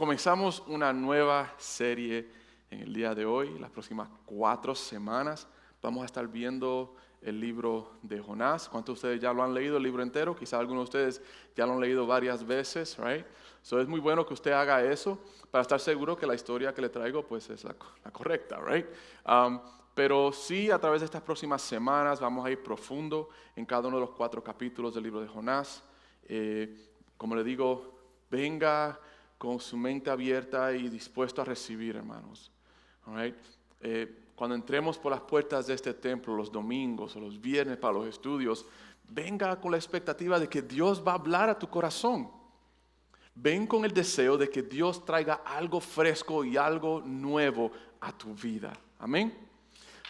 Comenzamos una nueva serie en el día de hoy. Las próximas 4 semanas vamos a estar viendo el libro de Jonás. ¿Cuántos de ustedes ya lo han leído el libro entero? Quizá algunos de ustedes ya lo han leído varias veces, right? So es muy bueno que usted haga eso para estar seguro que la historia que le traigo pues es la correcta, right? Pero sí, a través de estas próximas semanas vamos a ir profundo en cada uno de los 4 capítulos del libro de Jonás. Como le digo, venga con su mente abierta y dispuesto a recibir, hermanos. All right? Cuando entremos por las puertas de este templo los domingos o los viernes para los estudios, venga con la expectativa de que Dios va a hablar a tu corazón. Ven con el deseo de que Dios traiga algo fresco y algo nuevo a tu vida. Amén.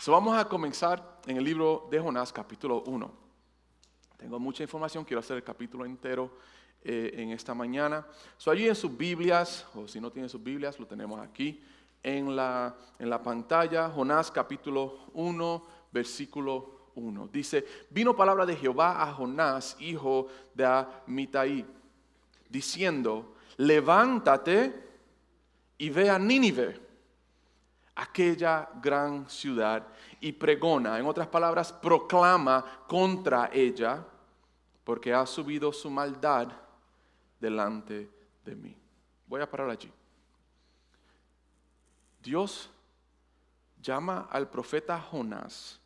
So vamos a comenzar en el libro de Jonás, capítulo 1. Tengo mucha información, quiero hacer el capítulo entero en esta mañana. So allí en sus Biblias, o si no tienen sus Biblias, lo tenemos aquí en la pantalla. Jonás capítulo 1, versículo 1. Dice, vino palabra de Jehová a Jonás, hijo de Amitai, diciendo, levántate y ve a Nínive, aquella gran ciudad, y pregona, en otras palabras, proclama contra ella, porque ha subido su maldad delante de mí. Voy a parar allí. Dios llama al profeta Jonás.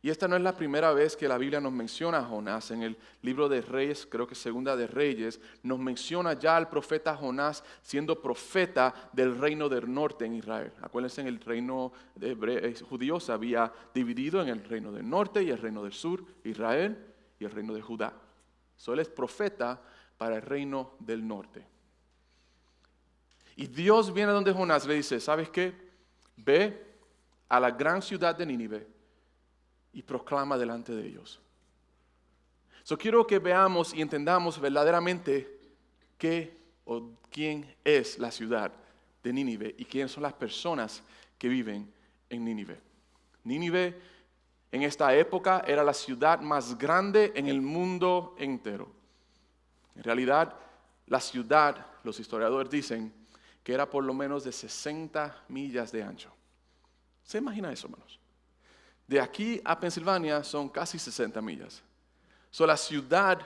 Y esta no es la primera vez que la Biblia nos menciona a Jonás. En el libro de Reyes, creo que Segunda de Reyes, nos menciona ya al profeta Jonás siendo profeta del reino del norte en Israel. Acuérdense, en el reino judío se había dividido en el reino del norte y el reino del sur, Israel y el reino de Judá. Él es profeta para el reino del norte. Y Dios viene donde Jonás le dice, ¿sabes qué? Ve a la gran ciudad de Nínive y proclama delante de ellos. Quiero que veamos y entendamos verdaderamente qué o quién es la ciudad de Nínive y quiénes son las personas que viven en Nínive. Nínive en esta época era la ciudad más grande en el mundo entero. En realidad, la ciudad, los historiadores dicen, que era por lo menos de 60 millas de ancho. ¿Se imagina eso, hermanos? De aquí a Pensilvania son casi 60 millas. La ciudad,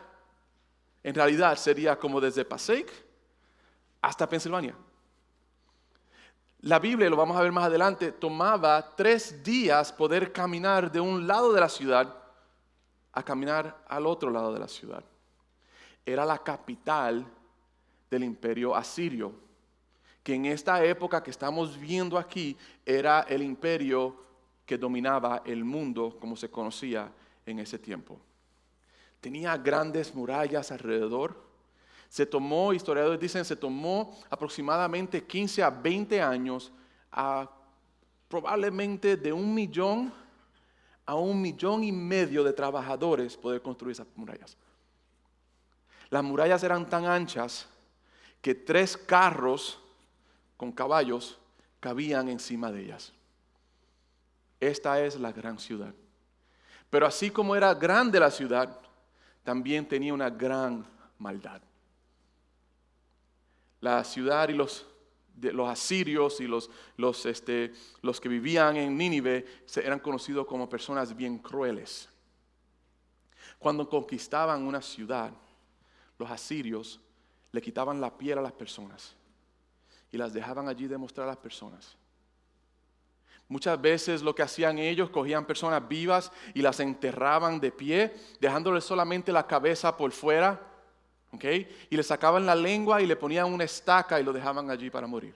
en realidad, sería como desde Passaic hasta Pensilvania. La Biblia, lo vamos a ver más adelante, tomaba 3 días poder caminar de un lado de la ciudad a caminar al otro lado de la ciudad. Era la capital del imperio asirio, que en esta época que estamos viendo aquí era el imperio que dominaba el mundo como se conocía en ese tiempo. Tenía grandes murallas alrededor. Historiadores dicen, se tomó aproximadamente 15 a 20 años a probablemente de 1 millón a 1,5 millones de trabajadores poder construir esas murallas. Las murallas eran tan anchas que 3 carros con caballos cabían encima de ellas. Esta es la gran ciudad. Pero así como era grande la ciudad, también tenía una gran maldad. La ciudad y los asirios y los que vivían en Nínive eran conocidos como personas bien crueles. Cuando conquistaban una ciudad, los asirios le quitaban la piel a las personas y las dejaban allí demostrar a las personas. Muchas veces lo que hacían ellos, cogían personas vivas y las enterraban de pie, dejándoles solamente la cabeza por fuera, ¿okay? Y le sacaban la lengua y le ponían una estaca y lo dejaban allí para morir.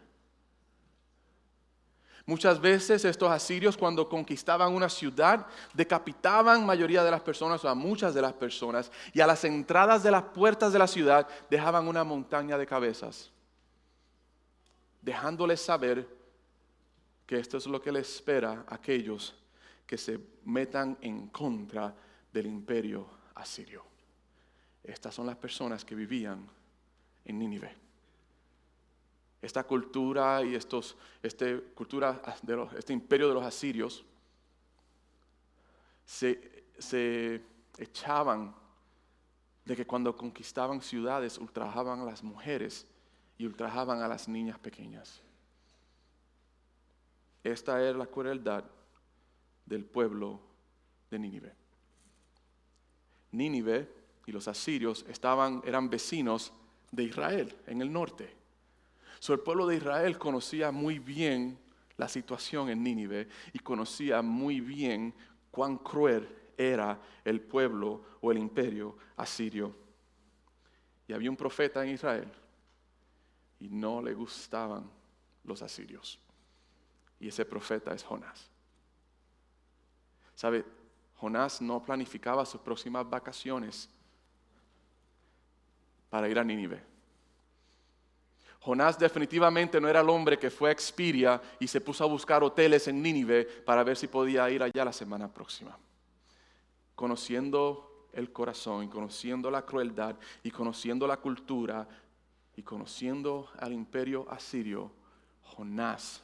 Muchas veces estos asirios, cuando conquistaban una ciudad, decapitaban mayoría de las personas o a muchas de las personas, y a las entradas de las puertas de la ciudad dejaban una montaña de cabezas, dejándoles saber que esto es lo que les espera a aquellos que se metan en contra del imperio asirio. Estas son las personas que vivían en Nínive. Esta cultura y este imperio de los asirios se echaban de que cuando conquistaban ciudades ultrajaban a las mujeres y ultrajaban a las niñas pequeñas. Esta era la crueldad del pueblo de Nínive. Nínive y los asirios eran vecinos de Israel en el norte. El pueblo de Israel conocía muy bien la situación en Nínive y conocía muy bien cuán cruel era el pueblo o el imperio asirio. Y había un profeta en Israel y no le gustaban los asirios. Y ese profeta es Jonás. ¿Sabe? Jonás no planificaba sus próximas vacaciones para ir a Nínive. Jonás definitivamente no era el hombre que fue a Expedia y se puso a buscar hoteles en Nínive para ver si podía ir allá la semana próxima. Conociendo el corazón, y conociendo la crueldad, y conociendo la cultura, y conociendo al imperio asirio, Jonás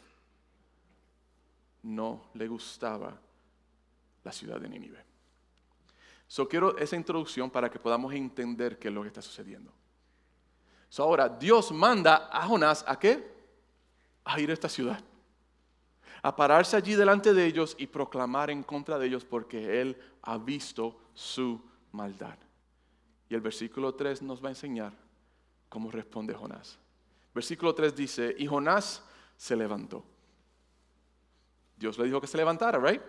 no le gustaba la ciudad de Nínive. Quiero esa introducción para que podamos entender qué es lo que está sucediendo. Ahora, Dios manda a Jonás ¿a qué? A ir a esta ciudad. A pararse allí delante de ellos y proclamar en contra de ellos porque Él ha visto su maldad. Y el versículo 3 nos va a enseñar cómo responde Jonás. Versículo 3 dice, y Jonás se levantó. Dios le dijo que se levantara, right?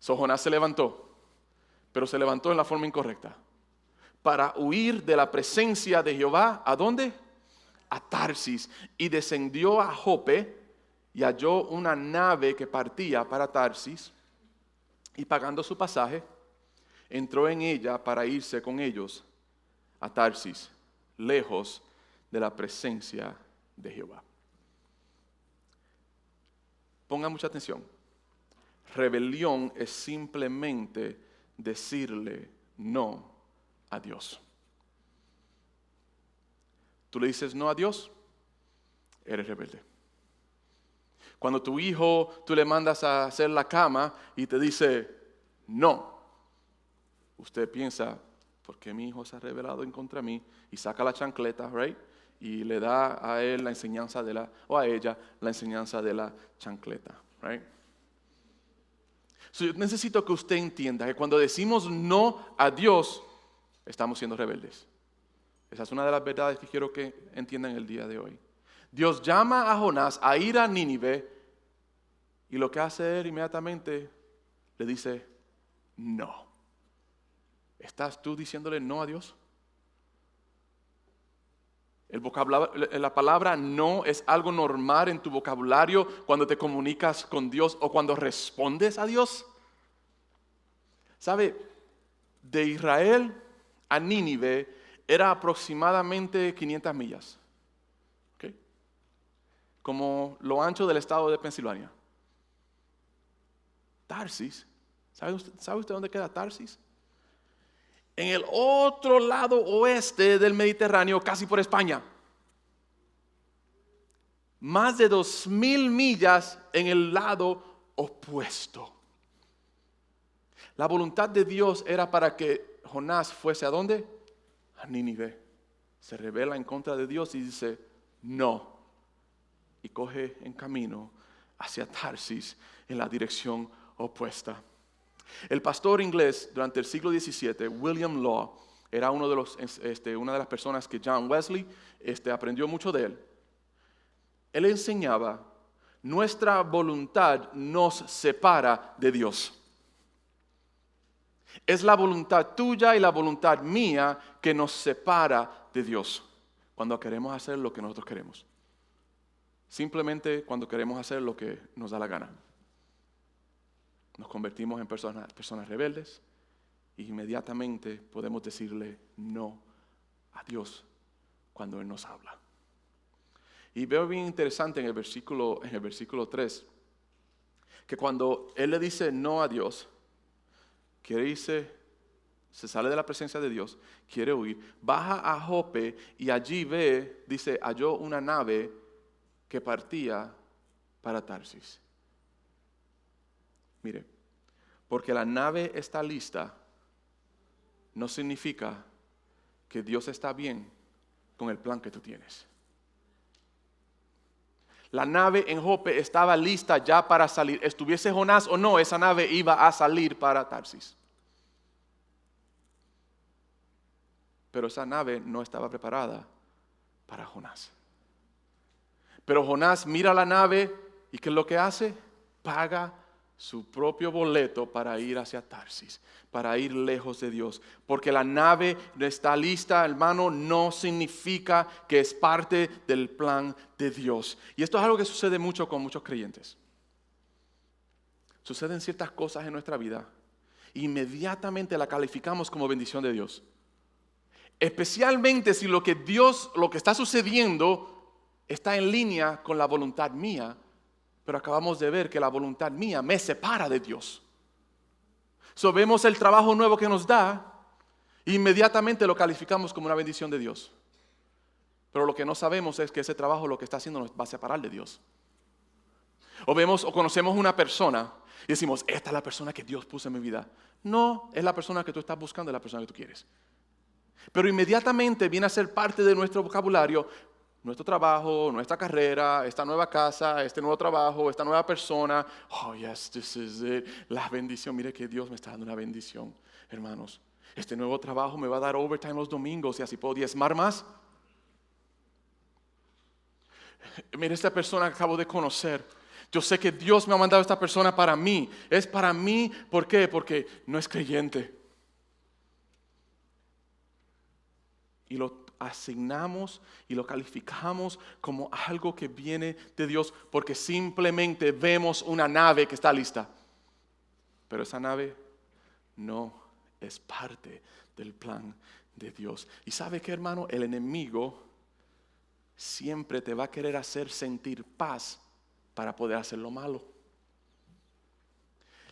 Jonás se levantó, pero se levantó en la forma incorrecta. Para huir de la presencia de Jehová, ¿a dónde? A Tarsis. Y descendió a Jope y halló una nave que partía para Tarsis. Y pagando su pasaje, entró en ella para irse con ellos a Tarsis, lejos de la presencia de Jehová. Ponga mucha atención. Rebelión es simplemente decirle no a Dios. Tú le dices no a Dios, eres rebelde. Cuando tu hijo, tú le mandas a hacer la cama y te dice no, usted piensa, ¿por qué mi hijo se ha rebelado en contra de mí? Y saca la chancleta, right? Y le da a él la enseñanza o a ella la enseñanza de la chancleta, right? Yo necesito que usted entienda que cuando decimos no a Dios, estamos siendo rebeldes. Esa es una de las verdades que quiero que entiendan el día de hoy. Dios llama a Jonás a ir a Nínive y lo que hace él inmediatamente le dice no. ¿Estás tú diciéndole no a Dios? La palabra no es algo normal en tu vocabulario cuando te comunicas con Dios o cuando respondes a Dios. ¿Sabe? De Israel a Nínive era aproximadamente 500 millas. ¿Okay? Como lo ancho del estado de Pensilvania. Tarsis, ¿sabe usted dónde queda Tarsis? En el otro lado oeste del Mediterráneo, casi por España. Más de 2,000 millas en el lado opuesto. La voluntad de Dios era para que Jonás fuese ¿a dónde? A Nínive. Se rebela en contra de Dios y dice no. Y coge en camino hacia Tarsis en la dirección opuesta. El pastor inglés durante el siglo XVII, William Law, era una de las personas que John Wesley aprendió mucho de él. Él enseñaba, nuestra voluntad nos separa de Dios. Es la voluntad tuya y la voluntad mía que nos separa de Dios cuando queremos hacer lo que nosotros queremos. Simplemente cuando queremos hacer lo que nos da la gana. Nos convertimos en personas rebeldes e inmediatamente podemos decirle no a Dios cuando Él nos habla. Y veo bien interesante en el versículo 3 que cuando Él le dice no a Dios, quiere irse, se sale de la presencia de Dios, quiere huir, baja a Jope y allí halló una nave que partía para Tarsis. Mire, porque la nave está lista, no significa que Dios está bien con el plan que tú tienes. La nave en Jope estaba lista ya para salir. Estuviese Jonás o no, esa nave iba a salir para Tarsis. Pero esa nave no estaba preparada para Jonás. Pero Jonás mira la nave y ¿qué es lo que hace? Paga su propio boleto para ir hacia Tarsis, para ir lejos de Dios. Porque la nave no está lista, hermano, no significa que es parte del plan de Dios. Y esto es algo que sucede mucho con muchos creyentes. Suceden ciertas cosas en nuestra vida, inmediatamente la calificamos como bendición de Dios. Especialmente si lo que está sucediendo está en línea con la voluntad mía. Pero acabamos de ver que la voluntad mía me separa de Dios. Vemos el trabajo nuevo que nos da, inmediatamente lo calificamos como una bendición de Dios. Pero lo que no sabemos es que ese trabajo lo que está haciendo nos va a separar de Dios. O conocemos una persona y decimos, esta es la persona que Dios puso en mi vida. No, es la persona que tú estás buscando, es la persona que tú quieres. Pero inmediatamente viene a ser parte de nuestro vocabulario, nuestro trabajo, nuestra carrera, esta nueva casa, este nuevo trabajo, esta nueva persona. Oh, yes, this is it. La bendición, mire que Dios me está dando una bendición, hermanos. Este nuevo trabajo me va a dar overtime los domingos y así puedo diezmar más. Mire esta persona que acabo de conocer. Yo sé que Dios me ha mandado a esta persona para mí. Es para mí, ¿por qué? Porque no es creyente. Y lo asignamos y lo calificamos como algo que viene de Dios porque simplemente vemos una nave que está lista. Pero esa nave no es parte del plan de Dios. ¿Y sabe qué, hermano? El enemigo siempre te va a querer hacer sentir paz para poder hacer lo malo.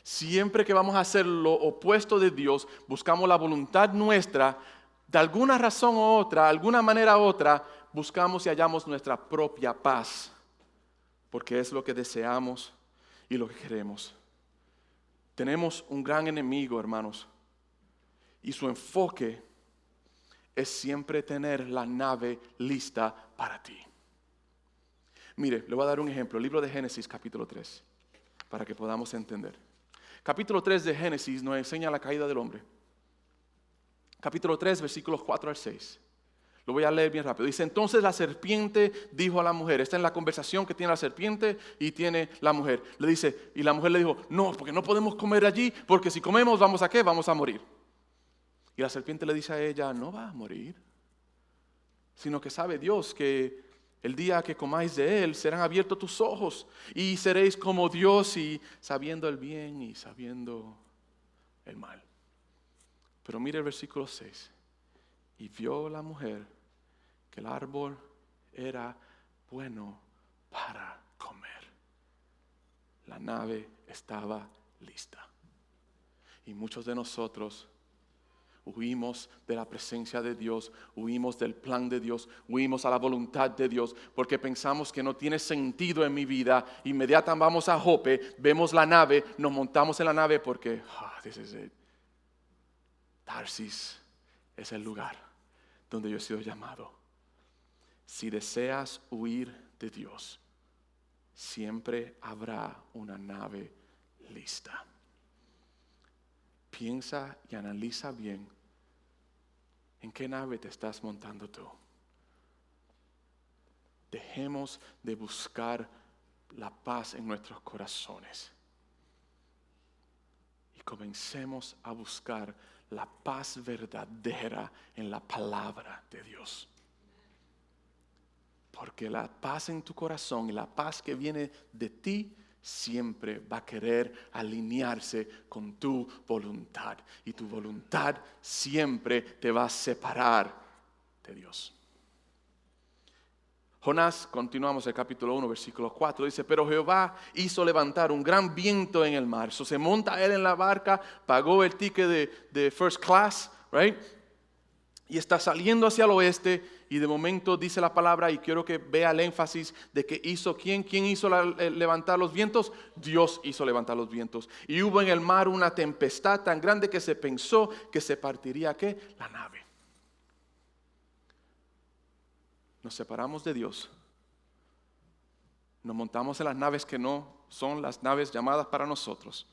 Siempre que vamos a hacer lo opuesto de Dios, buscamos la voluntad nuestra. De alguna razón u otra, alguna manera u otra, buscamos y hallamos nuestra propia paz. Porque es lo que deseamos y lo que queremos. Tenemos un gran enemigo, hermanos. Y su enfoque es siempre tener la nave lista para ti. Mire, le voy a dar un ejemplo. El libro de Génesis, capítulo 3. Para que podamos entender. Capítulo 3 de Génesis nos enseña la caída del hombre. Capítulo 3, versículos 4 al 6. Lo voy a leer bien rápido. Dice, entonces la serpiente dijo a la mujer. Esta es la conversación que tiene la serpiente y tiene la mujer. Le dice, y la mujer le dijo, no, porque no podemos comer allí, porque si comemos, ¿vamos a qué? Vamos a morir. Y la serpiente le dice a ella, no va a morir, sino que sabe Dios que el día que comáis de él, serán abiertos tus ojos y seréis como Dios y sabiendo el bien y sabiendo el mal. Pero mire el versículo 6. Y vio la mujer que el árbol era bueno para comer. La nave estaba lista. Y muchos de nosotros huimos de la presencia de Dios, huimos del plan de Dios, huimos a la voluntad de Dios, porque pensamos que no tiene sentido en mi vida. Inmediatamente vamos a Jope, vemos la nave, nos montamos en la nave porque, this is it. Tarsis es el lugar donde yo he sido llamado. Si deseas huir de Dios, siempre habrá una nave lista. Piensa y analiza bien en qué nave te estás montando tú. Dejemos de buscar la paz en nuestros corazones y comencemos a buscar la paz verdadera en la palabra de Dios. Porque la paz en tu corazón y la paz que viene de ti siempre va a querer alinearse con tu voluntad. Y tu voluntad siempre te va a separar de Dios. Jonás, continuamos el capítulo 1, versículo 4, dice, pero Jehová hizo levantar un gran viento en el mar. Se monta él en la barca, pagó el ticket de first class, right? Y está saliendo hacia el oeste y de momento dice la palabra, y quiero que vea el énfasis de que hizo ¿quién hizo levantar los vientos? Dios hizo levantar los vientos. Y hubo en el mar una tempestad tan grande que se pensó que se partiría ¿qué? La nave. Nos separamos de Dios nos montamos en las naves que no son las naves llamadas para nosotros.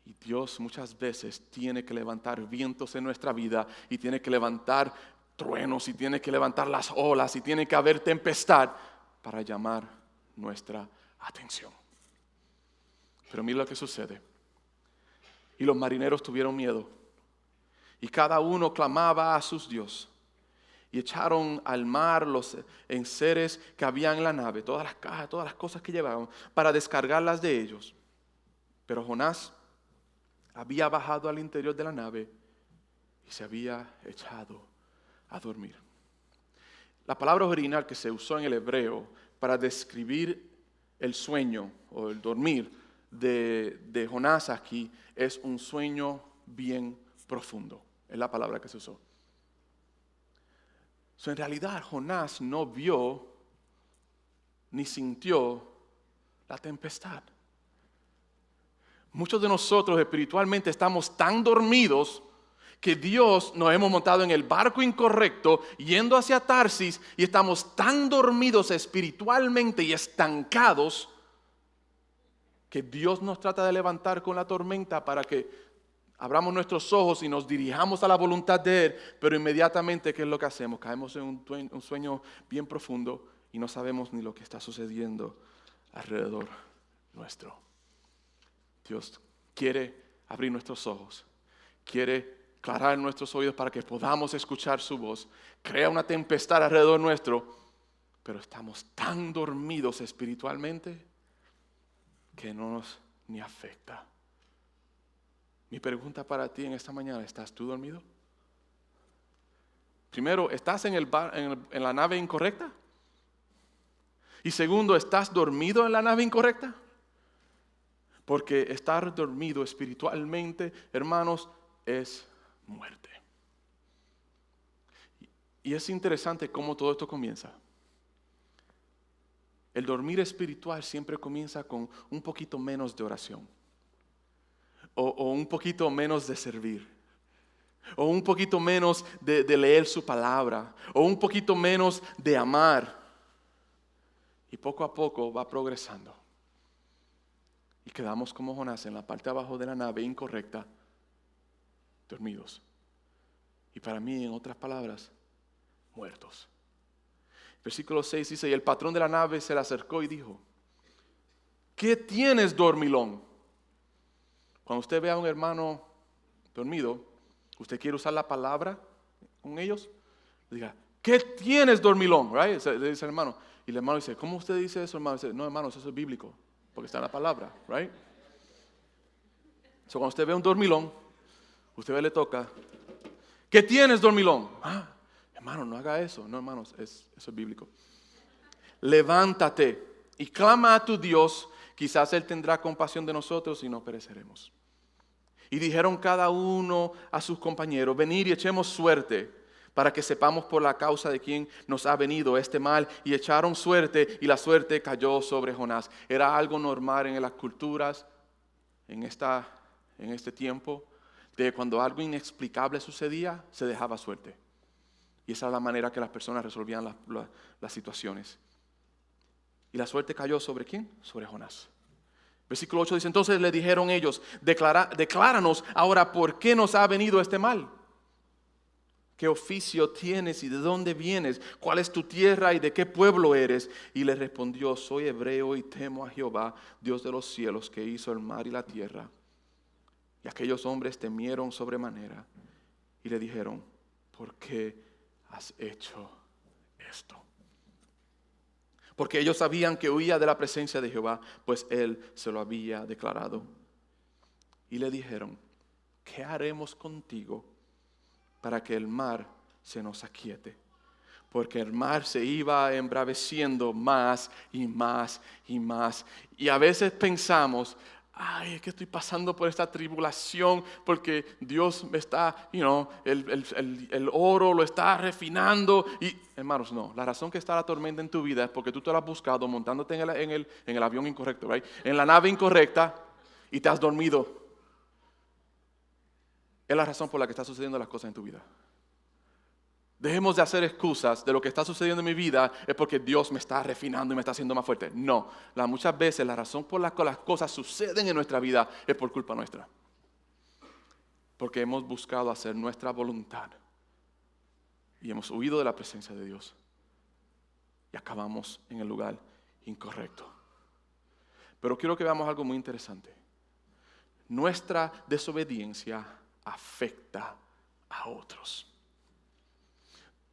Y Dios muchas veces tiene que levantar vientos en nuestra vida y tiene que levantar truenos y tiene que levantar las olas y tiene que haber tempestad para llamar nuestra atención. Pero mira lo que sucede. Y los marineros tuvieron miedo y cada uno clamaba a sus dioses. Y echaron al mar los enseres que había en la nave, todas las cajas, todas las cosas que llevaban, para descargarlas de ellos. Pero Jonás había bajado al interior de la nave y se había echado a dormir. La palabra original que se usó en el hebreo para describir el sueño o el dormir de Jonás aquí es un sueño bien profundo. Es la palabra que se usó. En realidad Jonás no vio ni sintió la tempestad. Muchos de nosotros espiritualmente estamos tan dormidos que Dios nos hemos montado en el barco incorrecto yendo hacia Tarsis y estamos tan dormidos espiritualmente y estancados que Dios nos trata de levantar con la tormenta para que abramos nuestros ojos y nos dirijamos a la voluntad de Él, pero inmediatamente, ¿qué es lo que hacemos? Caemos en un sueño bien profundo y no sabemos ni lo que está sucediendo alrededor nuestro. Dios quiere abrir nuestros ojos, quiere aclarar nuestros oídos para que podamos escuchar su voz. Crea una tempestad alrededor nuestro, pero estamos tan dormidos espiritualmente que no nos ni afecta. Mi pregunta para ti en esta mañana, ¿estás tú dormido? Primero, ¿estás en la nave incorrecta? Y segundo, ¿estás dormido en la nave incorrecta? Porque estar dormido espiritualmente, hermanos, es muerte. Y es interesante cómo todo esto comienza. El dormir espiritual siempre comienza con un poquito menos de oración. O un poquito menos de servir, o un poquito menos de leer su palabra, o un poquito menos de amar. Y poco a poco va progresando. Y quedamos como Jonás en la parte de abajo de la nave incorrecta, dormidos. Y para mí, en otras palabras, muertos. Versículo 6 dice, y el patrón de la nave se le acercó y dijo, ¿qué tienes, dormilón? Cuando usted ve a un hermano dormido, usted quiere usar la palabra con ellos, diga, ¿qué tienes, dormilón? Right? Le dice el hermano. Y el hermano dice, ¿cómo usted dice eso, hermano? Dice, no, hermano, eso es bíblico, porque está en la palabra, right? So, cuando usted ve un dormilón, usted le toca, ¿qué tienes, dormilón? Ah, hermano, no haga eso. No, hermanos, eso es bíblico. Levántate y clama a tu Dios, quizás Él tendrá compasión de nosotros y no pereceremos. Y dijeron cada uno a sus compañeros, venid y echemos suerte para que sepamos por la causa de quién nos ha venido este mal. Y echaron suerte y la suerte cayó sobre Jonás. Era algo normal en las culturas en este tiempo, de cuando algo inexplicable sucedía, se dejaba suerte. Y esa es la manera que las personas resolvían las situaciones. ¿Y la suerte cayó sobre quién? Sobre Jonás. Versículo 8 dice, entonces le dijeron ellos, decláranos ahora por qué nos ha venido este mal. ¿Qué oficio tienes y de dónde vienes? ¿Cuál es tu tierra y de qué pueblo eres? Y le respondió, soy hebreo y temo a Jehová, Dios de los cielos, que hizo el mar y la tierra. Y aquellos hombres temieron sobremanera y le dijeron, ¿por qué has hecho esto? Porque ellos sabían que huía de la presencia de Jehová, pues Él se lo había declarado. Y le dijeron, ¿qué haremos contigo para que el mar se nos aquiete? Porque el mar se iba embraveciendo más y más y más. Y a veces pensamos, ay, es que estoy pasando por esta tribulación porque Dios me está, el oro lo está refinando. Y hermanos, no, la razón que está la tormenta en tu vida es porque tú te lo has buscado montándote en el avión incorrecto, right? En la nave incorrecta y te has dormido. Es la razón por la que están sucediendo las cosas en tu vida. Dejemos de hacer excusas de lo que está sucediendo en mi vida es porque Dios me está refinando y me está haciendo más fuerte. No, muchas veces la razón por la que las cosas suceden en nuestra vida es por culpa nuestra. Porque hemos buscado hacer nuestra voluntad y hemos huido de la presencia de Dios y acabamos en el lugar incorrecto. Pero quiero que veamos algo muy interesante. Nuestra desobediencia afecta a otros.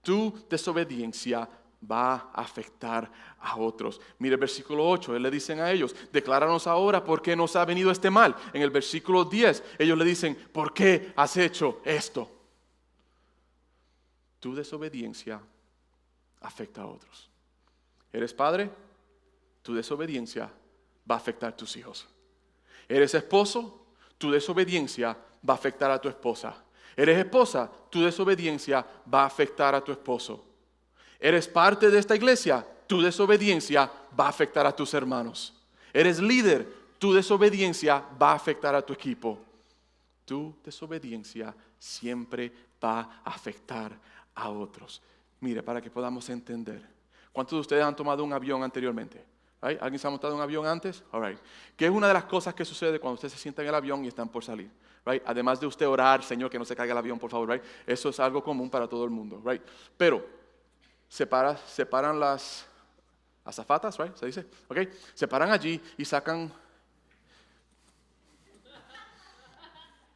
Tu desobediencia va a afectar a otros. Mire el versículo 8, él le dicen a ellos, decláranos ahora por qué nos ha venido este mal. En el versículo 10, ellos le dicen, ¿por qué has hecho esto? Tu desobediencia afecta a otros. ¿Eres padre? Tu desobediencia va a afectar a tus hijos. ¿Eres esposo? Tu desobediencia va a afectar a tu esposa. ¿Eres esposa? Tu desobediencia va a afectar a tu esposo. ¿Eres parte de esta iglesia? Tu desobediencia va a afectar a tus hermanos. ¿Eres líder? Tu desobediencia va a afectar a tu equipo. Tu desobediencia siempre va a afectar a otros. Mire, para que podamos entender. ¿Cuántos de ustedes han tomado un avión anteriormente? ¿Right? ¿Alguien se ha montado en un avión antes? All right. ¿Qué es una de las cosas que sucede cuando usted se sienta en el avión y están por salir? Right? Además de usted orar, Señor, que no se caiga el avión, por favor. Right? Eso es algo común para todo el mundo. Right? Pero separan las azafatas, right? ¿Se dice? Okay. Se paran allí y sacan.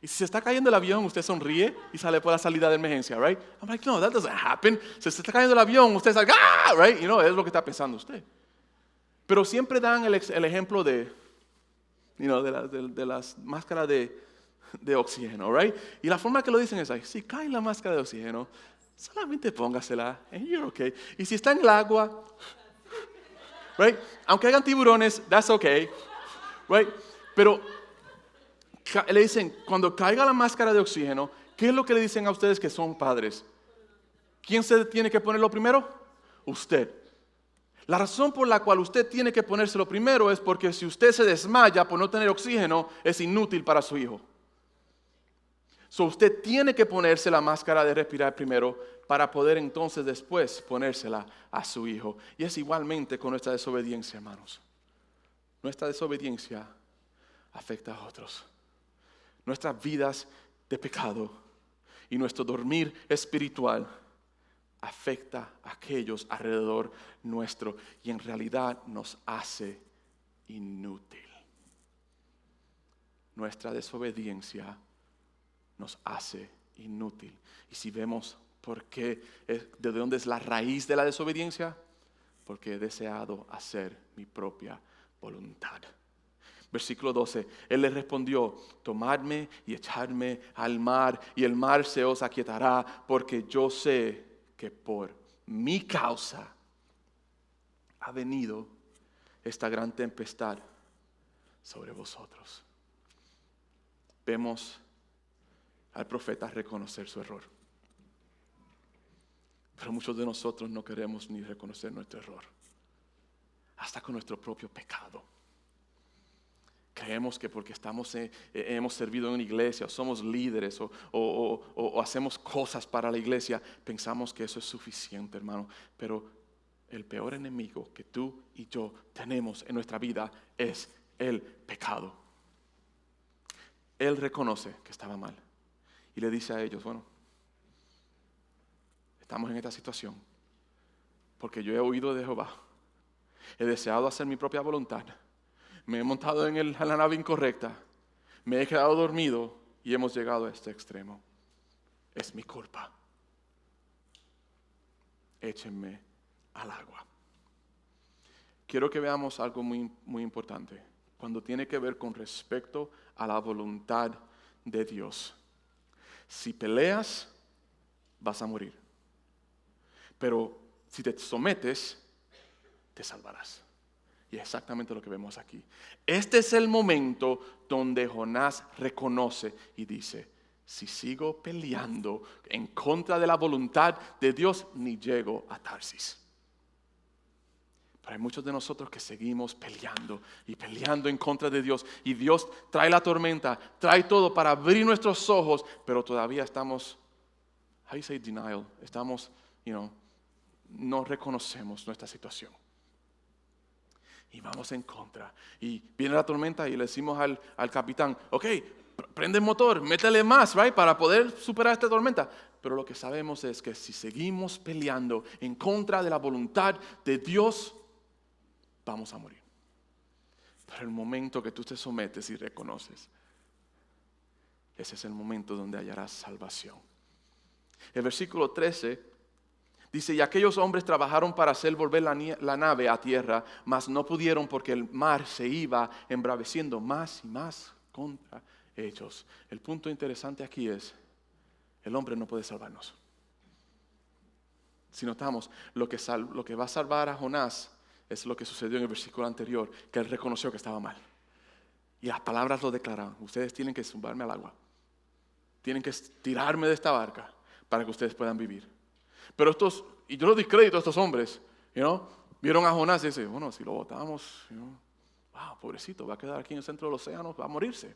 Y si se está cayendo el avión, usted sonríe y sale por la salida de emergencia, right? I'm like, no, that doesn't happen. Si se está cayendo el avión, usted sale, ¡ah! Right? Es lo que está pensando usted. Pero siempre dan el ejemplo de las máscaras de oxígeno, right? Y la forma que lo dicen es, si cae la máscara de oxígeno, solamente póngasela and you're okay. Y si está en el agua, right? Aunque hayan tiburones, that's okay, right? Pero le dicen, cuando caiga la máscara de oxígeno, ¿qué es lo que le dicen a ustedes que son padres? ¿Quién se tiene que ponerlo primero? Usted. La razón por la cual usted tiene que ponérselo primero es porque si usted se desmaya por no tener oxígeno, es inútil para su hijo. So usted tiene que ponerse la máscara de respirar primero para poder entonces después ponérsela a su hijo. Y es igualmente con nuestra desobediencia, hermanos. Nuestra desobediencia afecta a otros. Nuestras vidas de pecado y nuestro dormir espiritual afecta a aquellos alrededor nuestro y en realidad nos hace inútil. Nuestra desobediencia nos hace inútil. Y si vemos por qué, de dónde es la raíz de la desobediencia, porque he deseado hacer mi propia voluntad. Versículo 12, él les respondió, tomadme y echadme al mar, y el mar se os aquietará, porque yo sé que por mi causa ha venido esta gran tempestad sobre vosotros. Vemos al profeta reconocer su error. Pero muchos de nosotros no queremos ni reconocer nuestro error. Hasta con nuestro propio pecado. Creemos que porque hemos servido en una iglesia, o somos líderes, o hacemos cosas para la iglesia, pensamos que eso es suficiente, hermano. Pero el peor enemigo que tú y yo tenemos en nuestra vida es el pecado. Él reconoce que estaba mal y le dice a ellos, bueno, estamos en esta situación porque yo he huido de Jehová, he deseado hacer mi propia voluntad. Me he montado en la nave incorrecta, me he quedado dormido y hemos llegado a este extremo. Es mi culpa. Échenme al agua. Quiero que veamos algo muy, muy importante. Cuando tiene que ver con respecto a la voluntad de Dios. Si peleas, vas a morir. Pero si te sometes, te salvarás. Y es exactamente lo que vemos aquí. Este es el momento donde Jonás reconoce y dice, si sigo peleando en contra de la voluntad de Dios, ni llego a Tarsis. Pero hay muchos de nosotros que seguimos peleando y peleando en contra de Dios. Y Dios trae la tormenta, trae todo para abrir nuestros ojos, pero todavía estamos how you say denial? Estamos, no reconocemos nuestra situación. Y vamos en contra. Y viene la tormenta y le decimos al capitán, ok, prende el motor, métele más, right, para poder superar esta tormenta. Pero lo que sabemos es que si seguimos peleando en contra de la voluntad de Dios, vamos a morir. Pero el momento que tú te sometes y reconoces, ese es el momento donde hallarás salvación. El versículo 13 dice, y aquellos hombres trabajaron para hacer volver la nave a tierra, mas no pudieron porque el mar se iba embraveciendo más y más contra ellos. El punto interesante aquí es, el hombre no puede salvarnos. Si notamos, lo que va a salvar a Jonás es lo que sucedió en el versículo anterior, que él reconoció que estaba mal. Y las palabras lo declararon, ustedes tienen que zumbarme al agua. Tienen que tirarme de esta barca para que ustedes puedan vivir. Pero y yo lo discredito a estos hombres, vieron a Jonás y dicen, bueno, si lo botamos, wow, pobrecito, va a quedar aquí en el centro del océano, va a morirse.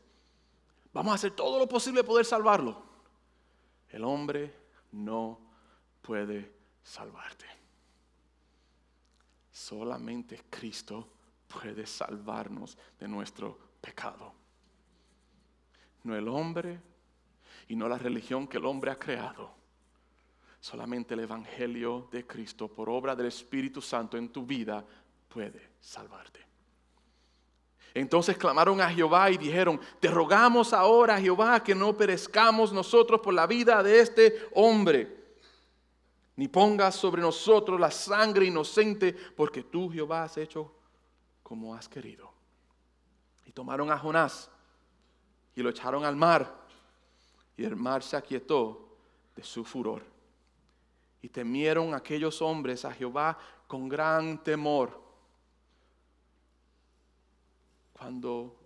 Vamos a hacer todo lo posible de poder salvarlo. El hombre no puede salvarte. Solamente Cristo puede salvarnos de nuestro pecado. No el hombre y no la religión que el hombre ha creado. Solamente el evangelio de Cristo por obra del Espíritu Santo en tu vida puede salvarte. Entonces clamaron a Jehová y dijeron, te rogamos ahora, Jehová, que no perezcamos nosotros por la vida de este hombre, ni pongas sobre nosotros la sangre inocente, porque tú, Jehová, has hecho como has querido. Y tomaron a Jonás y lo echaron al mar, y el mar se aquietó de su furor. Y temieron aquellos hombres a Jehová con gran temor. Cuando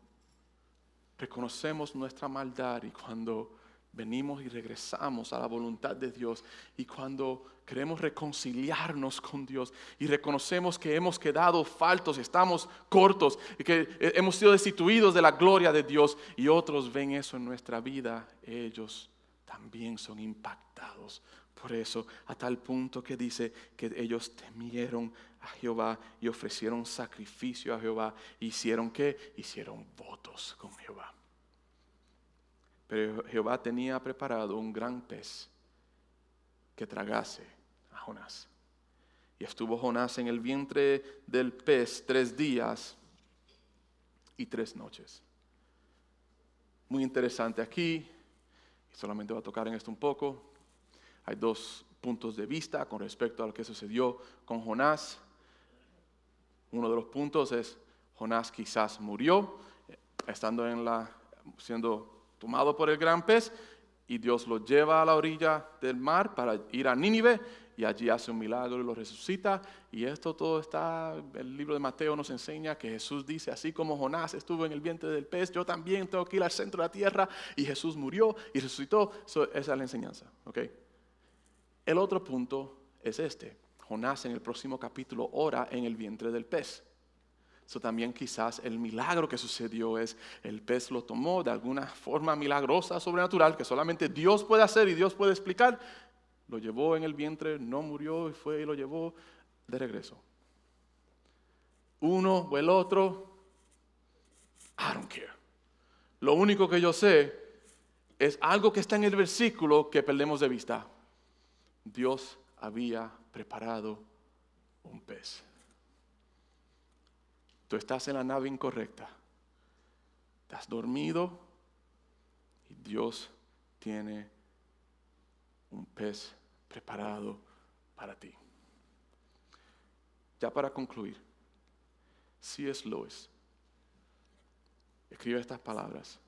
reconocemos nuestra maldad y cuando venimos y regresamos a la voluntad de Dios y cuando queremos reconciliarnos con Dios y reconocemos que hemos quedado faltos, estamos cortos y que hemos sido destituidos de la gloria de Dios y otros ven eso en nuestra vida, ellos también son impactados por eso, a tal punto que dice que ellos temieron a Jehová y ofrecieron sacrificio a Jehová. ¿Hicieron qué? Hicieron votos con Jehová. Pero Jehová tenía preparado un gran pez que tragase a Jonás. Y estuvo Jonás en el vientre del pez 3 días y 3 noches. Muy interesante aquí, y solamente voy a tocar en esto un poco. Hay 2 puntos de vista con respecto a lo que sucedió con Jonás. Uno de los puntos es, Jonás quizás murió, siendo tomado por el gran pez, y Dios lo lleva a la orilla del mar para ir a Nínive, y allí hace un milagro y lo resucita. Y esto todo está, el libro de Mateo nos enseña que Jesús dice, así como Jonás estuvo en el vientre del pez, yo también tengo que ir al centro de la tierra, y Jesús murió y resucitó. Esa es la enseñanza, ¿ok? El otro punto es este. Jonás en el próximo capítulo ora en el vientre del pez. También quizás el milagro que sucedió es el pez lo tomó de alguna forma milagrosa, sobrenatural, que solamente Dios puede hacer y Dios puede explicar. Lo llevó en el vientre, no murió y fue y lo llevó de regreso. Uno o el otro, I don't care. Lo único que yo sé es algo que está en el versículo que perdemos de vista. Dios había preparado un pez. Tú estás en la nave incorrecta. Estás dormido y Dios tiene un pez preparado para ti. Ya para concluir, C.S. Lewis escribe estas palabras.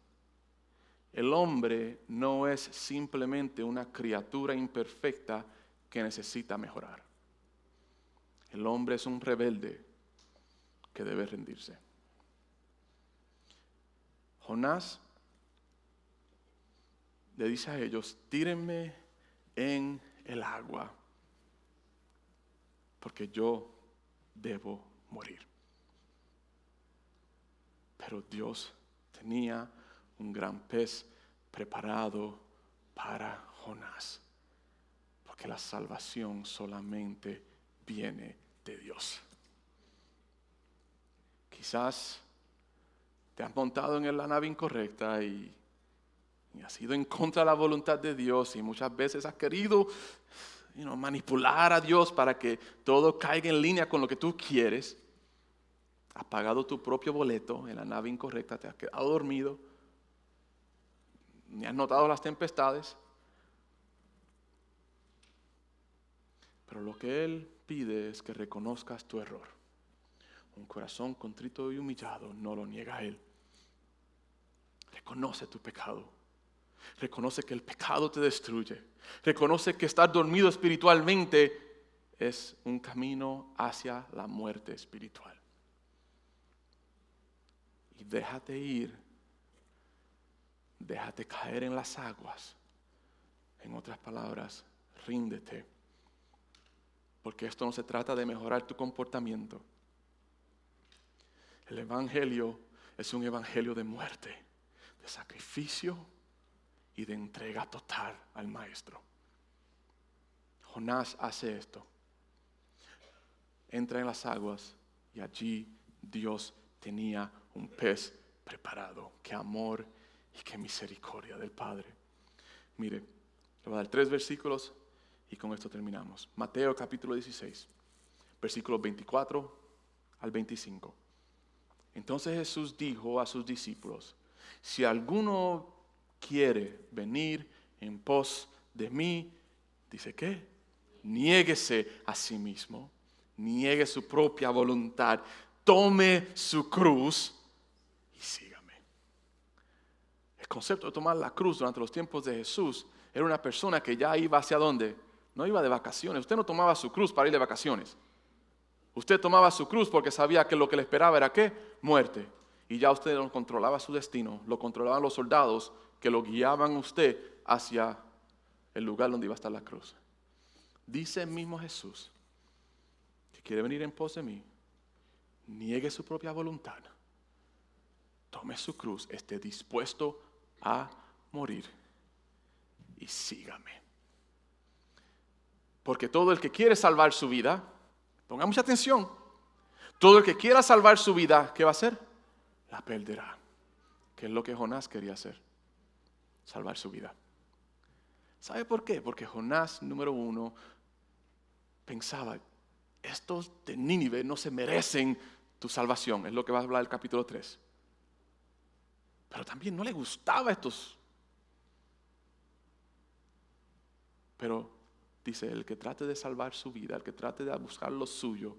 El hombre no es simplemente una criatura imperfecta que necesita mejorar. El hombre es un rebelde que debe rendirse. Jonás le dice a ellos, tírenme en el agua, porque yo debo morir. Pero Dios tenía un gran pez preparado para Jonás. Porque la salvación solamente viene de Dios. Quizás te has montado en la nave incorrecta y has ido en contra de la voluntad de Dios y muchas veces has querido manipular a Dios para que todo caiga en línea con lo que tú quieres. Has pagado tu propio boleto en la nave incorrecta, te has quedado dormido, ni has notado las tempestades. Pero lo que Él pide es que reconozcas tu error. Un corazón contrito y humillado no lo niega a Él. Reconoce tu pecado. Reconoce que el pecado te destruye. Reconoce que estar dormido espiritualmente es un camino hacia la muerte espiritual. Y déjate ir. Déjate caer en las aguas. En otras palabras, ríndete. Porque esto no se trata de mejorar tu comportamiento. El evangelio es un evangelio de muerte, de sacrificio y de entrega total al maestro. Jonás hace esto. Entra en las aguas y allí Dios tenía un pez preparado. Qué amor y qué misericordia del Padre. Mire, le voy a dar 3 versículos y con esto terminamos. Mateo capítulo 16, versículos 24 al 25. Entonces Jesús dijo a sus discípulos: si alguno quiere venir en pos de mí, dice ¿qué? Niéguese a sí mismo, niegue su propia voluntad, tome su cruz y sígame. El concepto de tomar la cruz durante los tiempos de Jesús era una persona que ya iba hacia ¿dónde? No iba de vacaciones. Usted no tomaba su cruz para ir de vacaciones. Usted tomaba su cruz porque sabía que lo que le esperaba era ¿qué? Muerte. Y ya usted no controlaba su destino, lo controlaban los soldados que lo guiaban a usted hacia el lugar donde iba a estar la cruz. Dice el mismo Jesús que quiere venir en pos de mí, niegue su propia voluntad, tome su cruz, esté dispuesto a morir y sígame. Porque todo el que quiere salvar su vida, ponga mucha atención, todo el que quiera salvar su vida, ¿qué va a hacer? La perderá. Que es lo que Jonás quería hacer, salvar su vida. ¿Sabe por qué? Porque Jonás, número 1, pensaba, estos de Nínive no se merecen tu salvación. Es lo que va a hablar el capítulo 3. Pero también no le gustaba estos. Pero dice, el que trate de salvar su vida, el que trate de buscar lo suyo,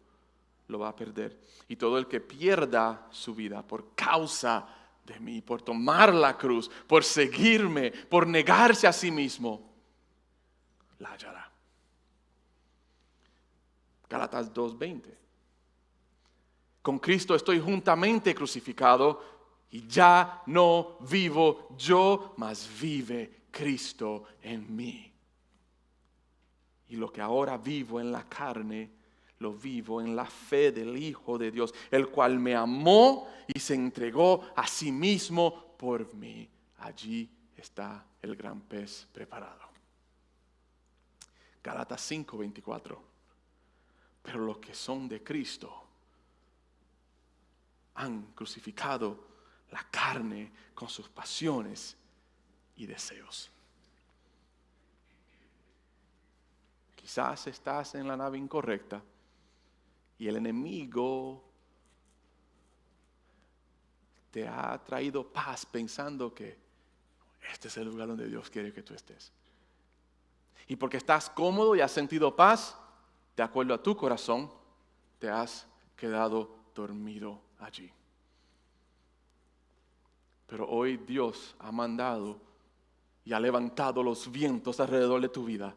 lo va a perder. Y todo el que pierda su vida por causa de mí, por tomar la cruz, por seguirme, por negarse a sí mismo, la hallará. Gálatas 2:20. Con Cristo estoy juntamente crucificado y ya no vivo yo, mas vive Cristo en mí. Y lo que ahora vivo en la carne, lo vivo en la fe del Hijo de Dios, el cual me amó y se entregó a sí mismo por mí. Allí está el gran pez preparado. Gálatas 5:24. Pero los que son de Cristo han crucificado la carne con sus pasiones y deseos. Quizás estás en la nave incorrecta y el enemigo te ha traído paz pensando que este es el lugar donde Dios quiere que tú estés. Y porque estás cómodo y has sentido paz, de acuerdo a tu corazón, te has quedado dormido allí. Pero hoy Dios ha mandado y ha levantado los vientos alrededor de tu vida.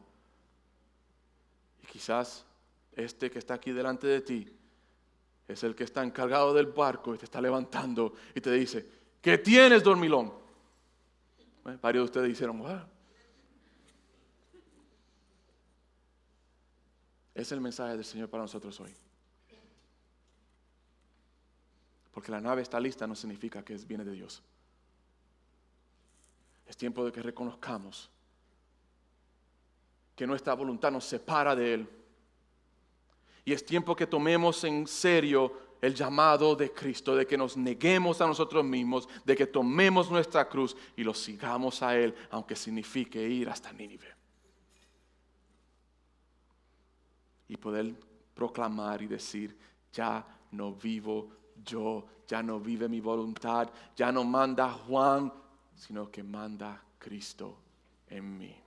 Y quizás este que está aquí delante de ti es el que está encargado del barco y te está levantando y te dice, ¿qué tienes, dormilón? Varios de ustedes dijeron, wow. Es el mensaje del Señor para nosotros hoy. Porque la nave está lista no significa que viene de Dios. Es tiempo de que reconozcamos que nuestra voluntad nos separa de Él. Y es tiempo que tomemos en serio el llamado de Cristo, de que nos neguemos a nosotros mismos, de que tomemos nuestra cruz y lo sigamos a Él, aunque signifique ir hasta Nínive. Y poder proclamar y decir, ya no vivo yo, ya no vive mi voluntad, ya no manda Juan, sino que manda Cristo en mí.